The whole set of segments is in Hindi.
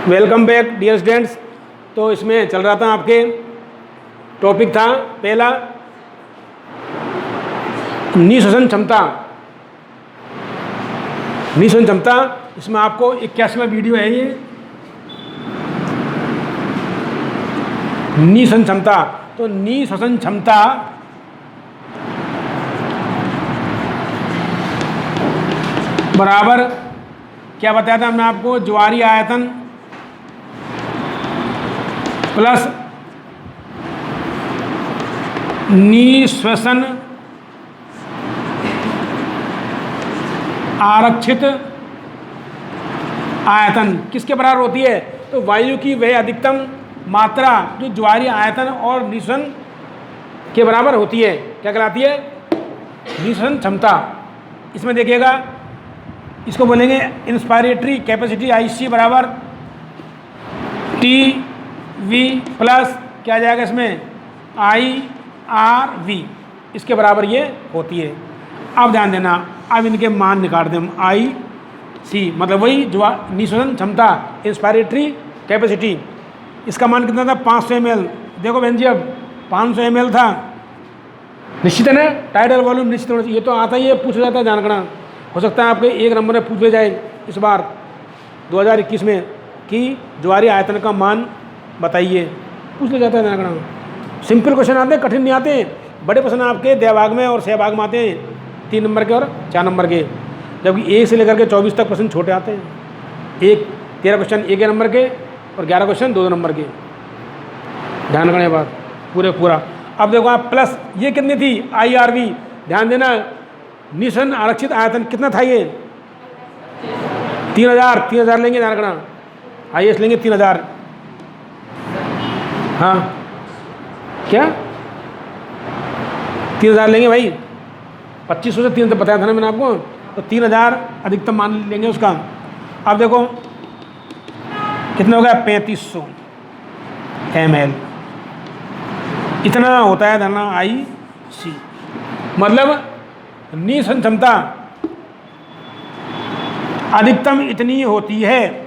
Welcome back dear students. तो इसमें चल रहा था, आपके टॉपिक था पहला निःशोषण क्षमता। निःशोषण क्षमता, इसमें आपको 81वां वीडियो है ये। निःशोषण क्षमता, तो निःशोषण क्षमता बराबर क्या बताया था हमने आपको, ज्वारीय आयतन प्लस निःश्वसन आरक्षित आयतन किसके बराबर होती है? तो वायु की वह अधिकतम मात्रा जो ज्वारीय आयतन और निःश्वसन के बराबर होती है, क्या कहलाती है? निःश्वसन क्षमता। इसमें देखिएगा, इसको बोलेंगे इंस्पायरेटरी कैपेसिटी IC बराबर TV प्लस क्या आ जाएगा इसमें IRV, इसके बराबर ये होती है। अब ध्यान देना, अब इनके मान निकाल दें हम। IC मतलब वही जो निःशोषण क्षमता, इंस्पायरेटरी कैपेसिटी, इसका मान कितना था? 500 ml। देखो बहन जी, अब 500 ml था, निश्चित है ना, टाइडल वॉल्यूम निश्चित होना चाहिए। ये तो आता ही है, पूछा जाता है जानकड़ा। हो सकता है आपके एक नंबर में पूछ ले जाए इस बार 2021 में कि ज्वारीय आयतन का मान बताइए, पूछ ले जाता है जानकड़ा। सिंपल क्वेश्चन आते हैं, कठिन नहीं आते। बड़े प्रश्न आपके देभाग में और सहभाग में आते हैं, 3 नंबर के और 4 नंबर के, जबकि 1 से लेकर के 24 तक प्रश्न छोटे आते हैं। 13 क्वेश्चन 1 नंबर के और 11 क्वेश्चन 2 नंबर के। ध्यान रखने बात पूरा। अब देखो आप, प्लस ये कितनी थी? IRV। ध्यान देना, निःशोषण आरक्षित आयतन कितना था ये? 3000 लेंगे, ध्यान रखना। हाईएस्ट लेंगे 3000। हाँ क्या 3000 लेंगे भाई? 2500 से 3 तक बताया था ना मैंने आपको, तो 3000 अधिकतम मान लेंगे उसका। अब देखो कितना हो गया? 3500 ml, इतना होता है धरना IC। मतलब निःशोषण क्षमता अधिकतम इतनी होती है।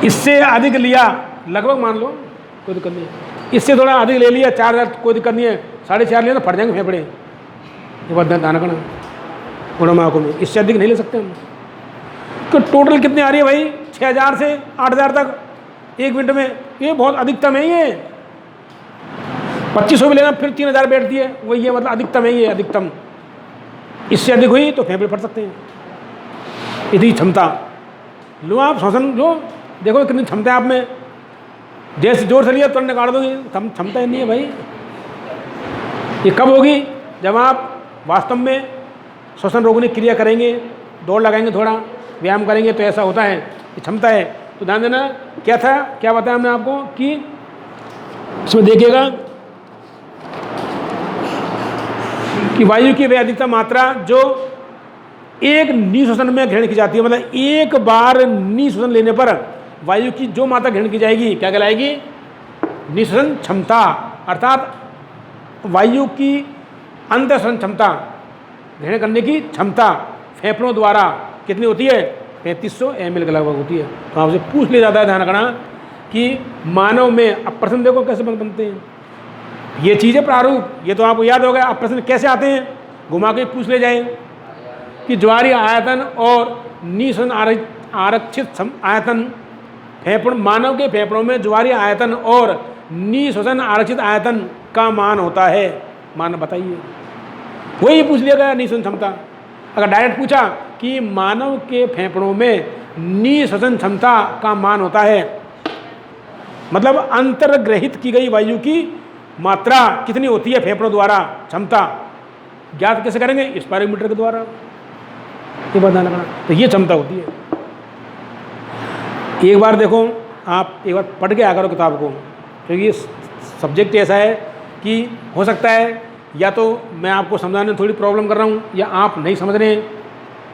इससे अधिक लिया, लगभग मान लो, कोई दिक्कत नहीं है। इससे थोड़ा अधिक ले लिया, 4000, कोई दिक्कत नहीं है। 4.5 लिया तो फट जाएंगे फेफड़े। ये बात ध्यान रखना गुणमाकों में, इससे अधिक नहीं ले सकते हम। तो टोटल कितनी आ रही है भाई? 6000 से 8000 तक 1 मिनट में। ये बहुत अधिकतम है। ये 2500 भी लेना, फिर 3000 बैठती है, वही है, मतलब अधिकतम है ये, अधिकतम। इससे अधिक हुई तो फेफड़े फट सकते हैं। इतनी क्षमता लो, आप श्वसन लो, देखो कितनी क्षमता है आप में। जैसे जोर से लिया तुरंत निकाल दोगे, क्षमता नहीं है भाई। ये कब होगी? जब आप वास्तव में श्वसन रोकने की क्रिया करेंगे, दौड़ लगाएंगे, थोड़ा व्यायाम करेंगे, तो ऐसा होता है, ये क्षमता है। तो ध्यान देना, क्या था, क्या बताया हमने आपको कि इसमें देखिएगा कि वायु की वह अधिकतम मात्रा जो एक निःशोषण में ग्रहण की जाती है, मतलब एक बार निःशोषण लेने पर वायु की जो मात्रा ग्रहण की जाएगी, क्या कहलाएगी? निःशोषण क्षमता। अर्थात वायु की अंतःशोषण क्षमता, ग्रहण करने की क्षमता फेफड़ों द्वारा कितनी होती है? 3500 ml के लगभग होती है। तो आपसे पूछ लिया जाता है, ध्यान रखना, कि मानव में, अब प्रश्न देखो कैसे बनते हैं। ये चीज़ें प्रारूप, ये तो आपको याद हो गया। अब प्रश्न कैसे आते हैं? घुमा के पूछ ले जाए कि ज्वारीय आयतन और निःशोषण आरक्षित आयतन, फेफड़, मानव के फेफड़ों में ज्वारीय आयतन और निःशोषण आरक्षित आयतन का मान होता है, मान बताइए। वही पूछ लिया गया, निःशोषण क्षमता। अगर डायरेक्ट पूछा कि मानव के फेफड़ों में निःशोषण क्षमता का मान होता है, मतलब अंतर्ग्रहित की गई वायु की मात्रा कितनी होती है फेफड़ों द्वारा, क्षमता ज्ञात कैसे करेंगे? स्पायरोमीटर के द्वारा। ये बात ध्यान रखना। तो ये क्षमता होती है। एक बार देखो, आप एक बार पढ़ के आ करो किताब को, क्योंकि ये सब्जेक्ट ऐसा है कि हो सकता है या तो मैं आपको समझाने में थोड़ी प्रॉब्लम कर रहा हूँ, या आप नहीं समझ रहे हैं।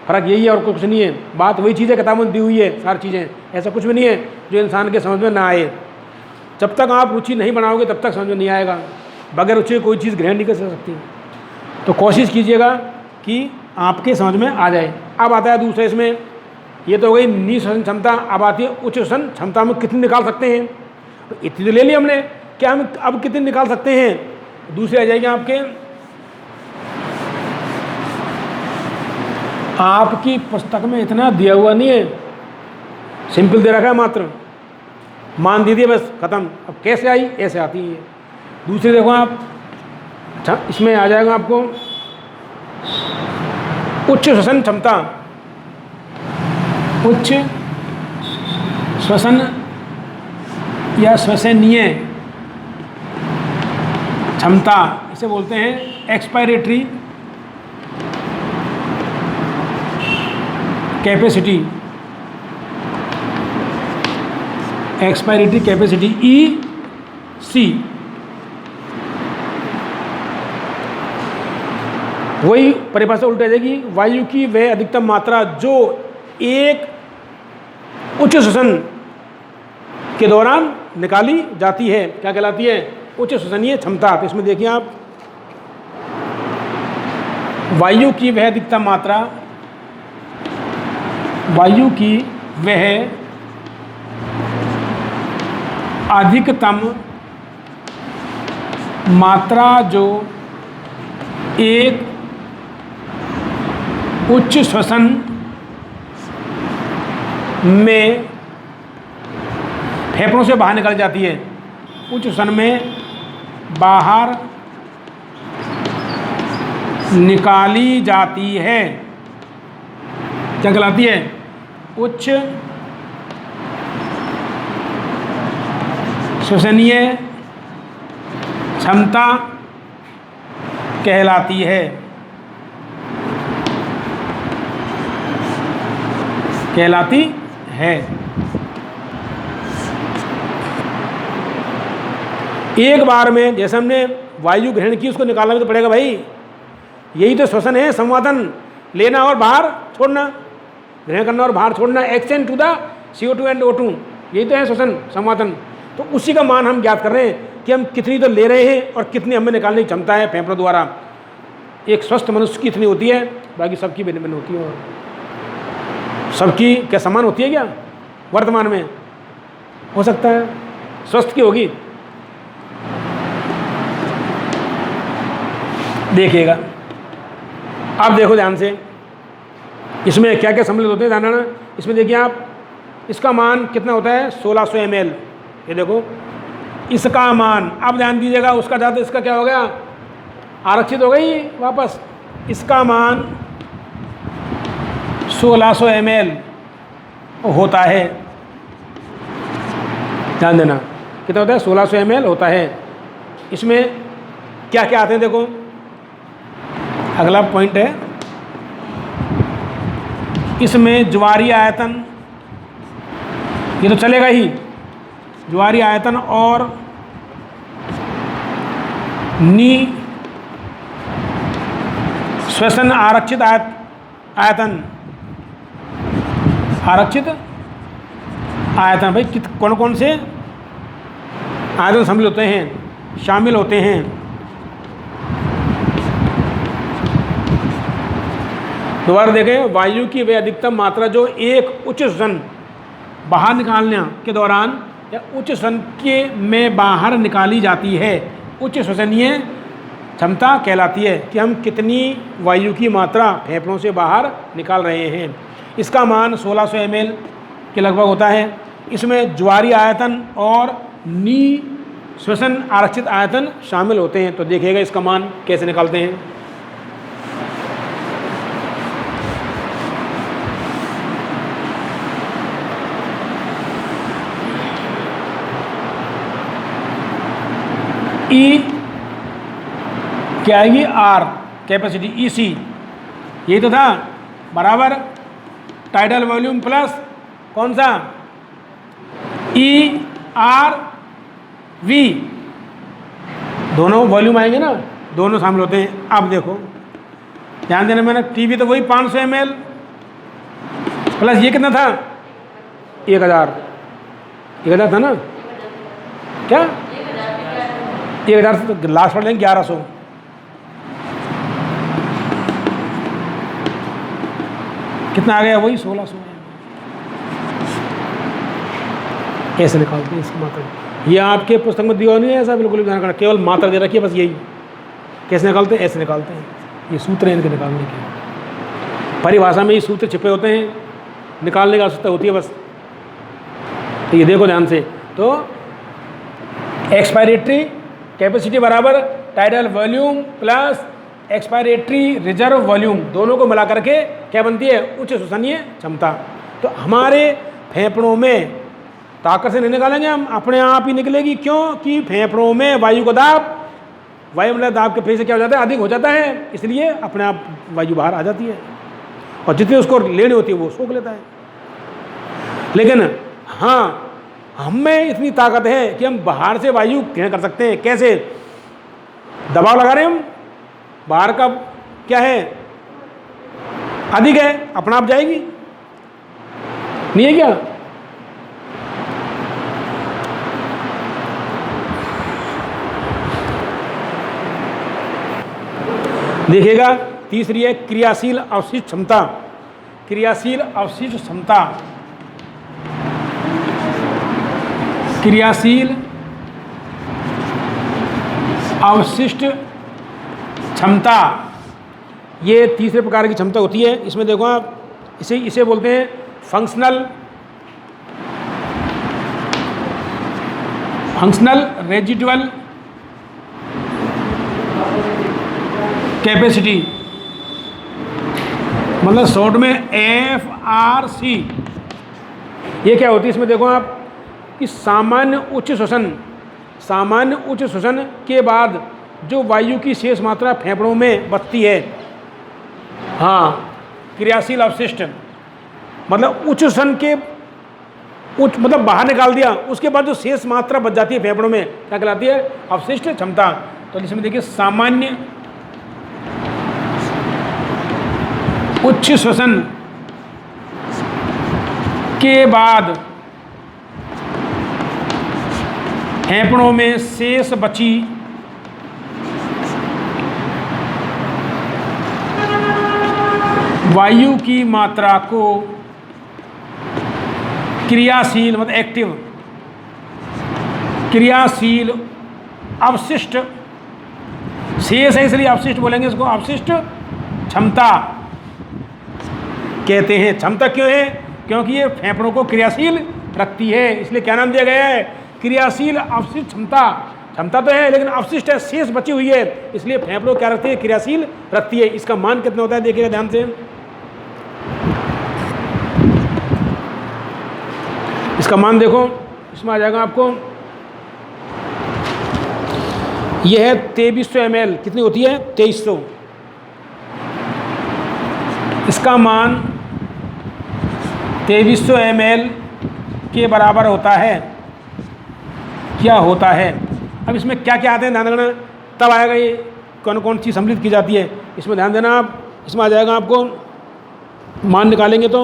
फर्क यही है और कुछ नहीं है। बात वही चीज़ है, किताबों में दी हुई है सारी चीज़ें। ऐसा कुछ भी नहीं है जो इंसान के समझ में ना आए। जब तक आप रुचि नहीं बनाओगे तब तक समझ में नहीं आएगा। बगैर रुचि कोई चीज़ ग्रहण नहीं कर सकती। तो कोशिश कीजिएगा कि आपके समझ में आ जाए। अब आता है दूसरे, इसमें ये तो हो गई निःश्वसन क्षमता। अब आती है उच्च श्वसन क्षमता में कितनी निकाल सकते हैं। तो इतनी तो ले ली हमने, क्या हम अब कितनी निकाल सकते हैं। दूसरी आ जाएगी आपकी पुस्तक में इतना दिया हुआ नहीं है, सिंपल दे रखा है, मात्र मान दीजिए बस खत्म। अब कैसे आई, ऐसे आती है। दूसरी देखो आप, अच्छा इसमें आ जाएगा आपको उच्च श्वसन क्षमता, उच्च श्वसन या श्वसनीय क्षमता, इसे बोलते हैं expiratory capacity, expiratory capacity EC। वही परिभाषा उल्टा जाएगी, वायु की वह अधिकतम मात्रा जो एक उच्च श्वसन के दौरान निकाली जाती है, क्या कहलाती है, उच्च श्वसनीय क्षमता। तो इसमें देखिए आप, वायु की वह अधिकतम मात्रा, वायु की वह अधिकतम मात्रा जो एक उच्च श्वसन में फेफड़ों से बाहर निकल जाती है, उच्च श्वसन में बाहर निकाली जाती है, क्या कहलाती है, उच्च श्वसनीय क्षमता कहलाती है, कहलाती है। एक बार में जैसे हमने वायु ग्रहण की, उसको निकालना भी तो पड़ेगा भाई, यही तो श्वसन है, संवादन, लेना और बाहर छोड़ना, ग्रहण करना और बाहर छोड़ना, exchange to the CO2 and O2, यही तो है श्वसन संवादन। तो उसी का मान हम ज्ञात कर रहे हैं कि हम कितनी तो ले रहे हैं और कितनी हमें निकालने की क्षमता है फेफड़ों द्वारा। एक स्वस्थ मनुष्य की इतनी होती है, बाकी सबकी भिन्न भिन्न होती है। और सबकी क्या समान होती है क्या वर्तमान में? हो सकता है स्वस्थ की होगी, देखिएगा। आप देखो ध्यान से, इसमें क्या क्या सम्मिलित होते हैं ध्यान रखना। इसमें देखिए आप, इसका मान कितना होता है, 1600 ml। ये देखो इसका मान, अब ध्यान दीजिएगा, उसका ज़्यादा इसका क्या हो गया, आरक्षित हो गई वापस। इसका मान 1600 ml होता है, ध्यान देना, कितना होता है, 1600 ml होता है। इसमें क्या क्या आते हैं देखो, अगला पॉइंट है, इसमें ज्वारीय आयतन, ये तो चलेगा ही, ज्वारीय आयतन और श्वसन आरक्षित आयतन, आरक्षित आयतन भाई कौन कौन से आयतन शामिल होते हैं, शामिल होते हैं। दोबारा देखें, वायु की वह अधिकतम मात्रा जो एक उच्च श्वसन बाहर निकालने के दौरान या उच्च श्वसन के में बाहर निकाली जाती है, उच्च श्वसनीय क्षमता कहलाती है कि हम कितनी वायु की मात्रा फेफड़ों से बाहर निकाल रहे हैं। इसका मान 1600 ml के लगभग होता है। इसमें ज्वारीय आयतन और श्वसन आरक्षित आयतन शामिल होते हैं। तो देखिएगा इसका मान कैसे निकालते हैं। ई क्या आएगी, R कैपेसिटी EC, यही तो था, बराबर टाइडल वॉल्यूम प्लस कौन सा, ERV, दोनों वॉल्यूम आएंगे ना, दोनों शामिल होते हैं। अब देखो ध्यान देना, मैंने टीवी तो वही 500 ml प्लस ये कितना था, 1000 था ना, क्या 1000 से लास्ट पढ़ लेंगे 1100। कितना आ गया, वही 1600। ऐसे निकालते हैं इसकी मात्रा। ये आपके पुस्तक में दिया नहीं है ऐसा, बिल्कुल भी ध्यान रखना, केवल मात्रा दे रखी है बस यही। कैसे निकालते हैं? ऐसे निकालते हैं। ये सूत्र है इनके निकालने के, परिभाषा में ये सूत्र छिपे होते हैं, निकालने का आवश्यकता होती है बस। तो ये देखो ध्यान से, तो एक्सपायरेटरी कैपेसिटी बराबर tidal volume plus expiratory reserve volume, दोनों को मिला करके क्या बनती है? उच्च शोषणीय क्षमता। तो हमारे फेफड़ों में ताकत से नहीं निकालेंगे हम, अपने आप ही निकलेगी। क्यों? कि फेफड़ों में वायु का दाब, वायुमंडलीय दाब के फेस से क्या हो जाता है? अधिक हो जाता है, इसलिए अपने आप वायु बाहर आ जाती है, और जितनी उसको लेनी होती है वो सोख लेता है। लेकिन हाँ, हम में इतनी ताकत है कि हम बाहर से वायु ग्रहण कर सकते हैं। कैसे? दबाव लगा रहे हैं हम, बाहर का क्या है? अधिक है, अपना आप जाएगी, नहीं है क्या? देखिएगा, तीसरी है क्रियाशील अवशिष्ट क्षमता। क्रियाशील अवशिष्ट क्षमता, क्रियाशील अवशिष्ट क्षमता, ये तीसरे प्रकार की क्षमता होती है। इसमें देखो आप, इसे बोलते हैं फंक्शनल रेजिडुअल कैपेसिटी, मतलब शॉर्ट में FRC। ये क्या होती है? इसमें देखो आप कि सामान्य उच्च श्वसन के बाद जो वायु की शेष मात्रा फेफड़ों में बचती है, हाँ, क्रियाशील अवशिष्ट, मतलब उच्च श्वसन के मतलब बाहर निकाल दिया, उसके बाद जो शेष मात्रा बच जाती है फेफड़ों में, क्या कहलाती है? अवशिष्ट क्षमता। तो इसमें देखिए, सामान्य उच्च श्वसन के बाद फेफड़ों में शेष बची वायु की मात्रा को क्रियाशील, मतलब एक्टिव, क्रियाशील अवशिष्ट, शेष है इसलिए अवशिष्ट बोलेंगे इसको, अवशिष्ट क्षमता कहते हैं। क्षमता क्यों है? क्योंकि ये फेफड़ों को क्रियाशील रखती है, इसलिए क्या नाम दिया गया है? क्रियाशील अवशिष्ट क्षमता। क्षमता तो है लेकिन अवशिष्ट है, शेष बची हुई है, इसलिए फेफड़ों क्या रखती है? क्रियाशील रखती है। इसका मान कितना होता है? देखिएगा ध्यान से, इसका मान देखो, इसमें आ जाएगा आपको, यह है 2300 ml। कितनी होती है? 2300। इसका मान 2300 ml के बराबर होता है। क्या होता है? अब इसमें क्या क्या आते हैं ध्यान रखना, तब आएगा ये कौन कौन चीज़ सम्मिलित की जाती है, इसमें ध्यान देना आप। इसमें आ जाएगा आपको, मान निकालेंगे तो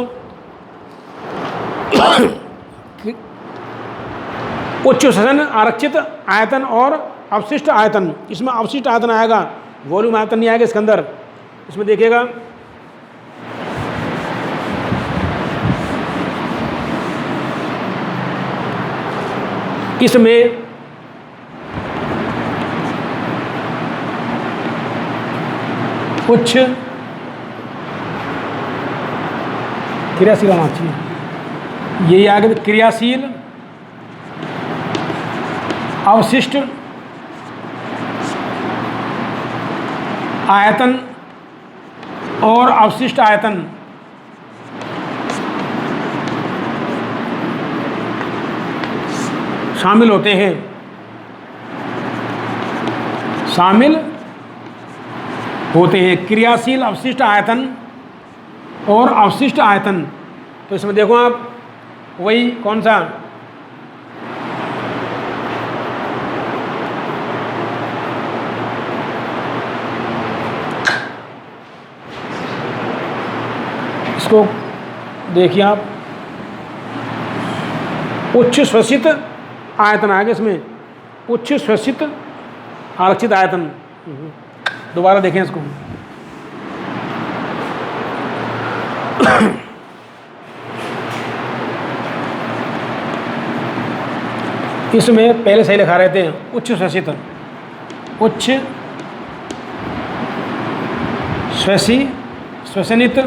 उच्च श्वसन, आरक्षित आयतन और अवशिष्ट आयतन। इसमें अवशिष्ट आयतन आएगा, वॉल्यूम आयतन नहीं आएगा इसके अंदर। इसमें देखिएगा, इसमें उच्च क्रियाशील होना चाहिए, यही आगे क्रियाशील अवशिष्ट आयतन और अवशिष्ट आयतन शामिल होते हैं, क्रियाशील अवशिष्ट आयतन और अवशिष्ट आयतन। तो इसमें देखो आप, वही कौन सा, इसको देखिए आप, उच्च श्वसित आयतन आएगा इसमें, उच्च श्वसित आरक्षित आयतन। दोबारा देखें इसको, इसमें पहले सही लिखा रहे थे, उच्च श्वसित, उच्च श्वसनित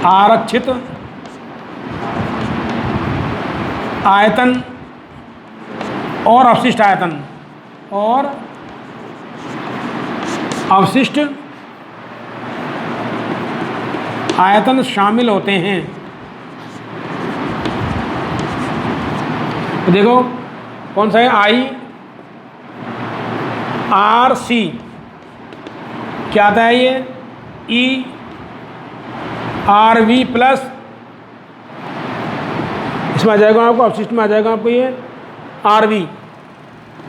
आरक्षित आयतन और अवशिष्ट आयतन और अवशिष्ट आयतन शामिल होते हैं। तो देखो कौन सा है, IRC क्या आता है, ये ERV प्लस इसमें आ जाएगा आपको, अवशिष्ट में आ जाएगा आपको ये RV।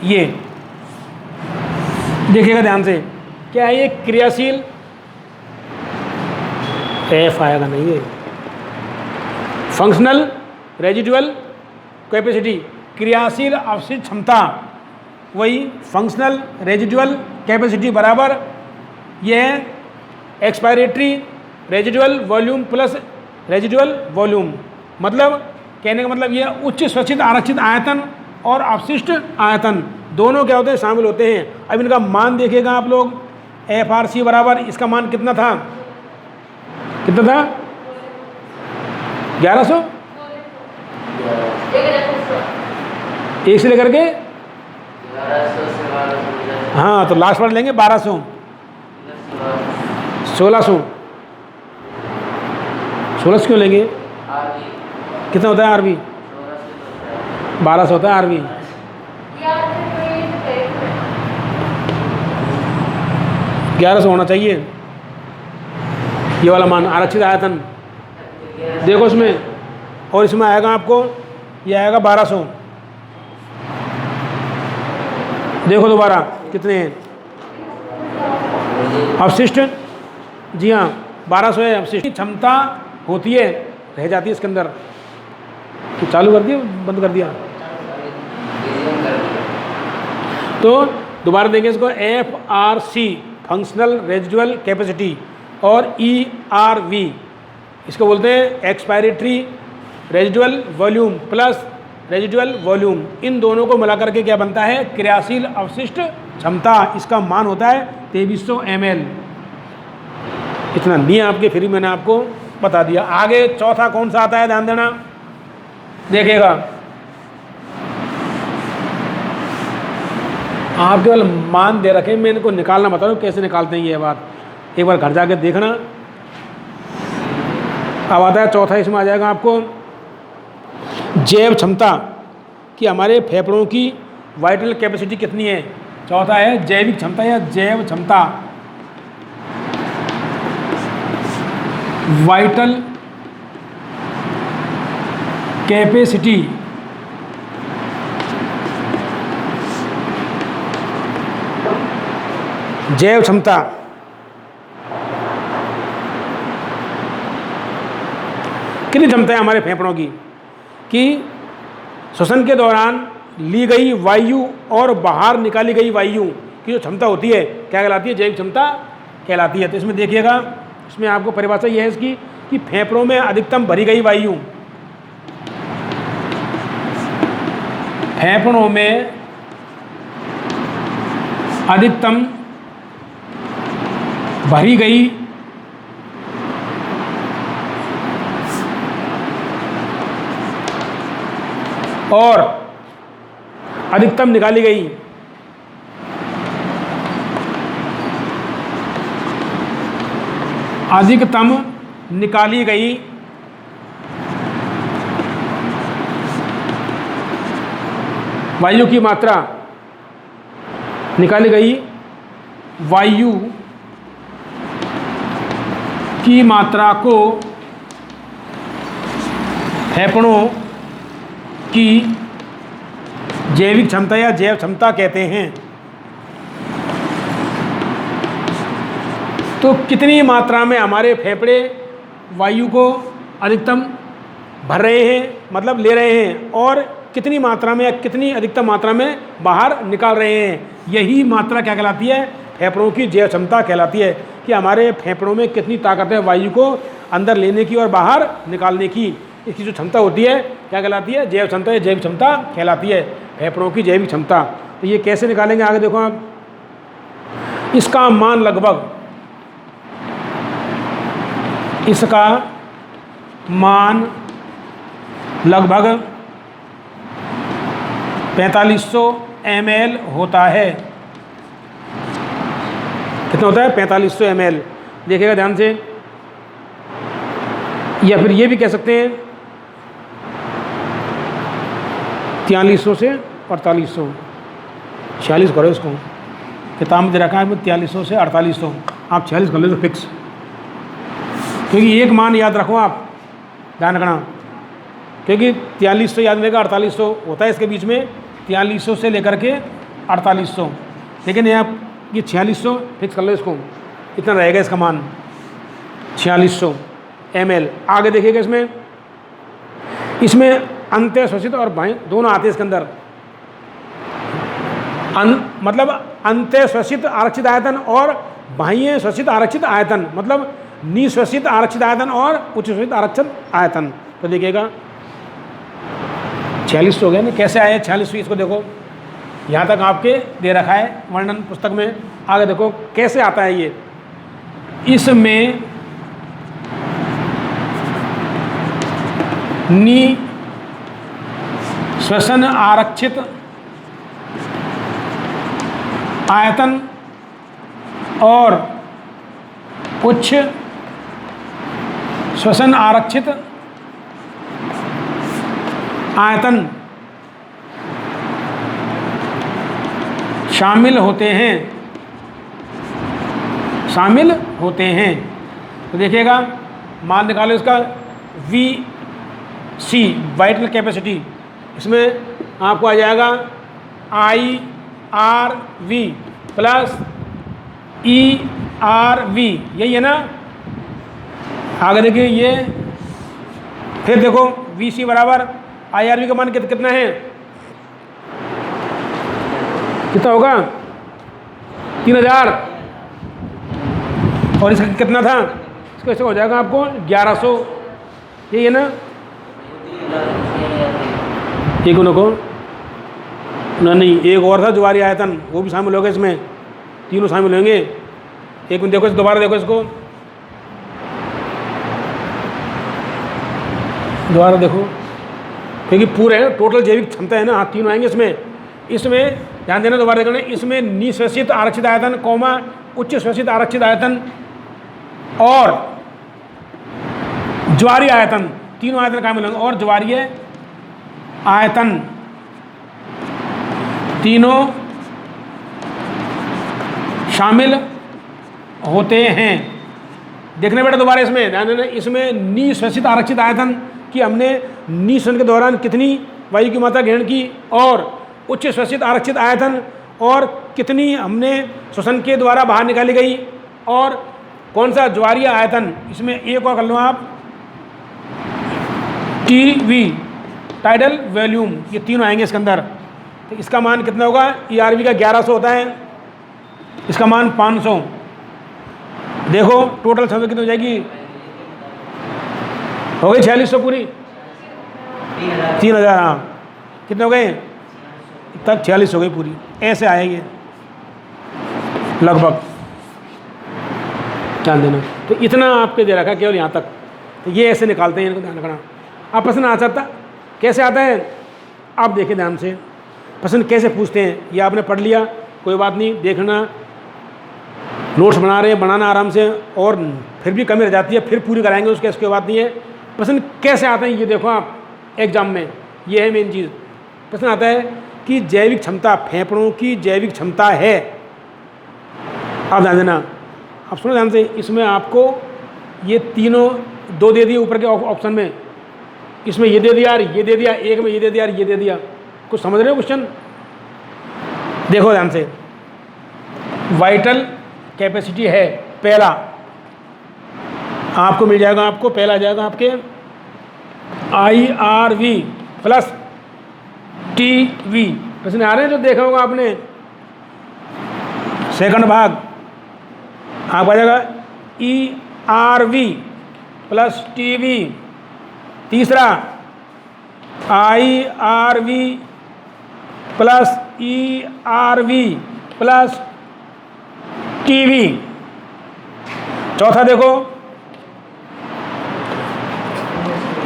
ये देखिएगा ध्यान से, क्या है ये, क्रियाशील, F आएगा नहीं, ये फंक्शनल रेजिडुअल कैपेसिटी, क्रियाशील अवशिष्ट क्षमता, वही फंक्शनल रेजिडुअल कैपेसिटी बराबर ये है expiratory residual volume plus residual volume. मतलब कहने का मतलब ये उच्च श्वसित आरक्षित आयतन और अवशिष्ट आयतन दोनों क्या होते हैं, शामिल होते हैं। अब इनका मान देखिएगा आप लोग, FRC बराबर इसका मान कितना था, कितना था, 1100, 1 से लेकर के, हाँ तो लास्ट वर्ड लेंगे 1200, 1600, 1600 क्यों लेंगे, कितना होता है RV, 1200 होता है RV। ग्यारह सौ होना चाहिए ये वाला मान, आरक्षित आयतन देखो इसमें, और इसमें आएगा आपको, ये आएगा 1200। देखो दोबारा कितने हैं अवशिष्ट, जी हाँ 1200 है अवशिष्ट। क्षमता होती है, रह जाती है इसके अंदर, तो चालू कर दिया बंद कर दिया, तो दोबारा देंगे इसको, FRC फंक्शनल रेजिडुअल कैपेसिटी और ERV इसको बोलते हैं expiratory residual volume plus residual volume. इन दोनों को मिला करके क्या बनता है, क्रियाशील अवशिष्ट क्षमता। इसका मान होता है 2300 ml। इतना नहीं आपके फ्री, मैंने आपको बता दिया। आगे चौथा कौन सा आता है, ध्यान देना, देखिएगा आप केवल मान दे रखे, मैं इनको निकालना बता रहा हूँ कैसे निकालते हैं, ये बात एक बार घर जाके देखना। अब आता है चौथा, इसमें आ जाएगा आपको जैव क्षमता कि हमारे फेफड़ों की वाइटल कैपेसिटी कितनी है। चौथा है जैविक क्षमता या जैव क्षमता, वाइटल कैपेसिटी जैव क्षमता। कितनी क्षमता है हमारे फेफड़ों की कि श्वसन के दौरान ली गई वायु और बाहर निकाली गई वायु की जो क्षमता होती है क्या कहलाती है, जैविक क्षमता कहलाती है। तो इसमें देखिएगा, इसमें आपको परिभाषा यह है इसकी कि फेफड़ों में अधिकतम भरी गई वायु, फेफड़ों में अधिकतम भरी गई और अधिकतम निकाली गई वायु की मात्रा, निकाली गई वायु की मात्रा को फेफड़ों की जैविक क्षमता या जैव क्षमता कहते हैं। तो कितनी मात्रा में हमारे फेफड़े वायु को अधिकतम भर रहे हैं, मतलब ले रहे हैं, और कितनी मात्रा में या कितनी अधिकतम मात्रा में बाहर निकाल रहे हैं, यही मात्रा क्या कहलाती है, फेफड़ों की जैव क्षमता कहलाती है। कि हमारे फेफड़ों में कितनी ताकत है वायु को अंदर लेने की और बाहर निकालने की। इसकी जो क्षमता होती है क्या कहलाती है? जैव क्षमता, जैविक क्षमता कहलाती है, फेफड़ों की जैविक क्षमता। तो ये कैसे निकालेंगे आगे देखो आप, इसका मान लगभग, इसका मान लगभग 4500 ml होता है। कितना होता है? 4500 ml। देखिएगा ध्यान से, या फिर ये भी कह सकते हैं 4300 से 4800, 46 करो इसको, किताब में दे रखा है 4300 से 4800, आप 46 कर लो तो फिक्स, क्योंकि एक मान याद रखो आप, ध्यान रखना, क्योंकि 4300 याद रहेगा, 4800 होता है इसके बीच में, 4300 से लेकर के 4800, लेकिन यहाँ ये 4600 फिक्स कर लो इसको, इतना रहेगा इसका मान 4600 ml। आगे देखिएगा इसमें अंत्य श्वसित और बाह्य दोनों आते हैं इसके अंदर। मतलब अंत्य श्वसित आरक्षित आयतन और बाह्य श्वसित आरक्षित आयतन, मतलब निश्वसित आरक्षित आयतन और उच्च श्वसित आरक्षित आयतन। तो देखिएगा 46 हो गया ना, कैसे आए 46? इसको देखो, यहाँ तक आपके दे रखा है वर्णन पुस्तक में, आगे देखो कैसे आता है ये। इसमें निश्वसन आरक्षित आयतन और उच्च श्वसन आरक्षित आयतन शामिल होते हैं। तो देखिएगा मान निकालो इसका VC वाइटल कैपेसिटी, इसमें आपको आ जाएगा IRV प्लस ERV, यही है ना। आगे देखिए ये, फिर देखो VC बराबर IRV का मान कितना है? कितना होगा? 3000, और इसका कितना था? इसका ऐसे हो जाएगा आपको 1100, यही है ना। एक उनको नहीं, एक और था ज्वारी आयतन, वो भी शामिल होगा इसमें, तीनों शामिल होंगे। एक मिनट देखो, दोबारा देखो इसको, दोबारा देखो, क्योंकि पूरे टोटल जैविक क्षमता है ना, हाँ तीनों आएंगे इसमें ध्यान देना, दोबारा देखना। इसमें निश्वसित आरक्षित आयतन कौमा उच्च श्वसित आरक्षित आयतन और ज्वारीय आयतन, तीनों आयतन कहाँ मिलेंगे, और ज्वारीय आयतन तीनों शामिल होते हैं। देखने बेटा दोबारा इसमें ध्यान देना, इसमें निश्वसित आरक्षित आयतन कि हमने निश्वसन के दौरान कितनी वायु की मात्रा ग्रहण की, और उच्च श्वसित आरक्षित आयतन और कितनी हमने श्वसन के द्वारा बाहर निकाली गई, और कौन सा ज्वारीय आयतन। इसमें एक और कर लो आप, TV टाइडल वॉल्यूम, ये तीनों आएंगे इसके अंदर। तो इसका मान कितना होगा? ERV का 1100 होता है, इसका मान 500। देखो टोटल क्षमता कितनी हो जाएगी? हो गई 4600 पूरी, 3000, हाँ कितने हो गए तब? 46 हो गई पूरी। ऐसे आएंगे लगभग, ध्यान देना। तो इतना आपके दे रखा है केवल यहाँ तक। तो ये ऐसे निकालते हैं, इनको ध्यान रखना। आप प्रश्न आ सकता कैसे आता है, आप देखिए ध्यान से, प्रश्न कैसे पूछते हैं। ये आपने पढ़ लिया, कोई बात नहीं, देखना, नोट्स बना रहे हैं, बनाना आराम से, और फिर भी कमी रह जाती है फिर पूरी कराएंगे उसके, इसके बात नहीं है। प्रश्न कैसे आते हैं ये देखो आप एग्जाम में, ये है मेन चीज़। प्रश्न आता है कि जैविक क्षमता, फेफड़ों की जैविक क्षमता है, आप ध्यान देना, आप सुनो ध्यान से। इसमें आपको ये तीनों 2 दे दिए ऊपर के ऑप्शन में, इसमें ये दे दिया, ये दे दिया, एक में ये दे दिया, ये दे दिया। कुछ समझ रहे हो क्वेश्चन? देखो ध्यान से, वाइटल कैपेसिटी है पहला, आपको मिल जाएगा, आपको पहला आ जाएगा आपके IRV प्लस TV। प्रश्न आ रहे हैं जो देखा होगा आपने, सेकंड भाग आप आ जाएगा ERV प्लस TV। तीसरा IRV plus ERV plus TV। चौथा देखो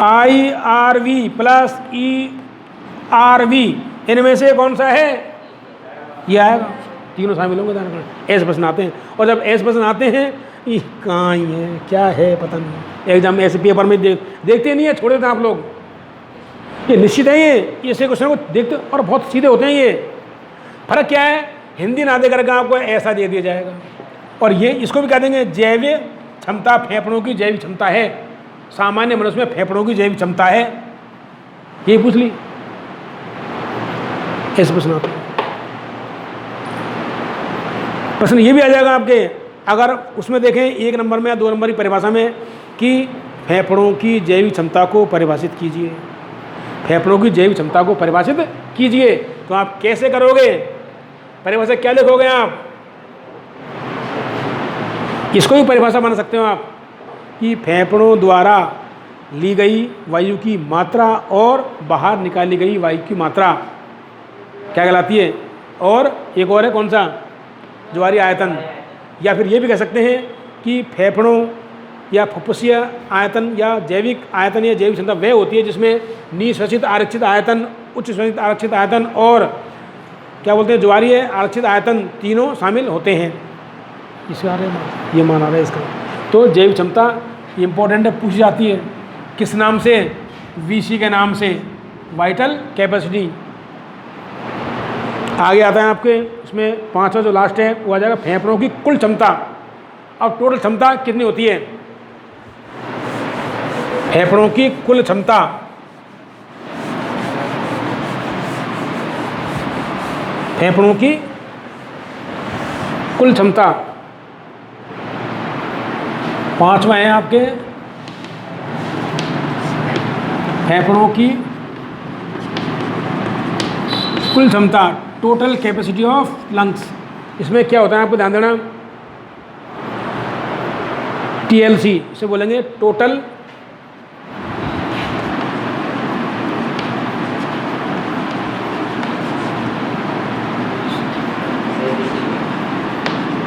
IRV प्लस ERV, इनमें से कौन सा है? ये आएगा, तीनों शामिल होंगे। एस प्रश्न आते हैं, और जब एस प्रश्न आते हैं ये कहाँ ही है, क्या है पता नहीं, एग्जाम में ऐसे पेपर में देखते नहीं है, छोड़ देते हैं आप लोग। ये निश्चित है, ये ऐसे क्वेश्चन को देखते और बहुत सीधे होते हैं। ये फर्क क्या है, हिंदी ना दे करके आपको ऐसा दे दिया जाएगा, और ये इसको भी कह देंगे जैविक क्षमता फेफड़ों की जैविक क्षमता है, सामान्य मनुष्य में फेफड़ों की जैविक क्षमता है, ये पूछ ली, ऐसे प्रश्न आता है। प्रश्न ये भी आ जाएगा आपके, अगर उसमें देखें 1 नंबर में या 2 नंबर की परिभाषा में कि फेफड़ों की जैविक क्षमता को परिभाषित कीजिए, फेफड़ों की जैविक क्षमता को परिभाषित कीजिए, तो आप कैसे करोगे? परिभाषा क्या लिखोगे आप? इसको भी परिभाषा बना सकते हो आप कि फेफड़ों द्वारा ली गई वायु की मात्रा और बाहर निकाली गई वायु की मात्रा क्या कहलाती है? और एक और है कौन सा? ज्वारीय आयतन। या फिर ये भी कह सकते हैं कि फेफड़ों या फुफ्फुसीय आयतन या जैविक आयतन या जैविक क्षमता वह होती है जिसमें निःश्वसित आरक्षित आयतन, उच्च श्वसित आरक्षित आयतन और क्या बोलते हैं ज्वारीय आरक्षित आयतन, तीनों शामिल होते हैं। इसका ये माना रहा है इसका। तो जैविक क्षमता इम्पोर्टेंट है, पूछी जाती है किस नाम से? VC के नाम से, वाइटल कैपेसिटी। आगे आता है आपके इसमें 5वां जो लास्ट है वो आ जाएगा फेफड़ों की कुल क्षमता। अब टोटल क्षमता कितनी होती है? फेफड़ों की कुल क्षमता, फेफड़ों की कुल क्षमता 5वां है आपके फेफड़ों की कुल क्षमता, टोटल कैपेसिटी ऑफ लंग्स। इसमें क्या होता है आपको ध्यान देना, TLC इसे बोलेंगे, टोटल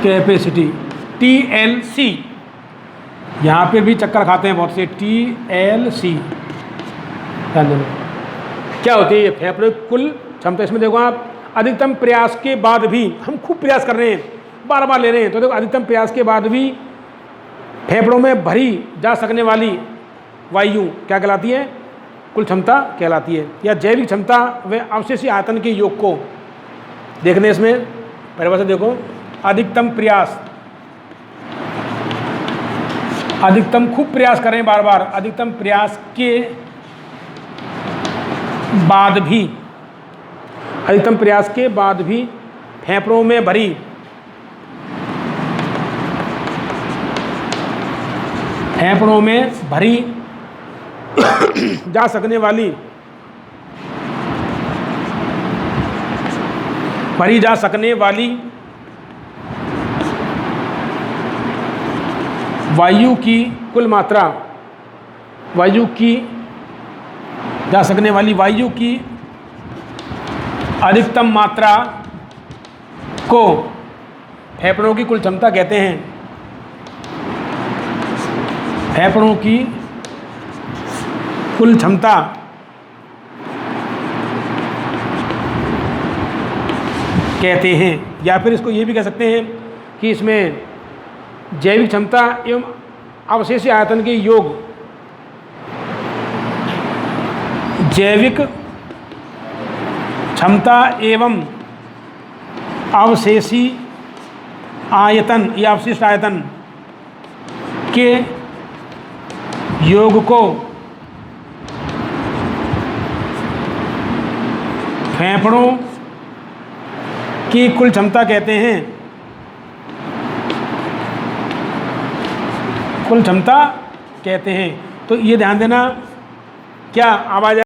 कैपेसिटी, TLC। यहाँ पे भी चक्कर खाते हैं बहुत से, TLC ध्यान देना। क्या होती है ये? फेफड़े कुल क्षमता। इसमें देखो आप, अधिकतम प्रयास के बाद भी, हम खूब प्रयास कर रहे हैं, बार बार ले रहे हैं, तो देखो अधिकतम प्रयास के बाद भी फेफड़ों में भरी जा सकने वाली वायु क्या कहलाती है? कुल क्षमता कहलाती है। या जैविक क्षमता व अवशेषी आयतन के योग को देखने, इसमें परिभाषा देखो, अधिकतम प्रयास, अधिकतम खूब प्रयास करें बार बार, अधिकतम प्रयास के बाद भी, अधिकतम प्रयास के बाद भी फेफड़ों में भरी जा सकने वाली, भरी जा सकने वाली वायु की कुल मात्रा, वायु की जा सकने वाली वायु की अधिकतम मात्रा को फेफड़ों की कुल क्षमता कहते हैं। फेफड़ों की कुल क्षमता कहते हैं। या फिर इसको ये भी कह सकते हैं कि इसमें जैविक क्षमता एवं अवशेषी आयतन के योग, जैविक क्षमता एवं अवशेषी आयतन या अवशिष्ट आयतन के योग को फेफड़ों की कुल क्षमता कहते हैं, कुल क्षमता कहते हैं। तो ये ध्यान देना, क्या आवाज़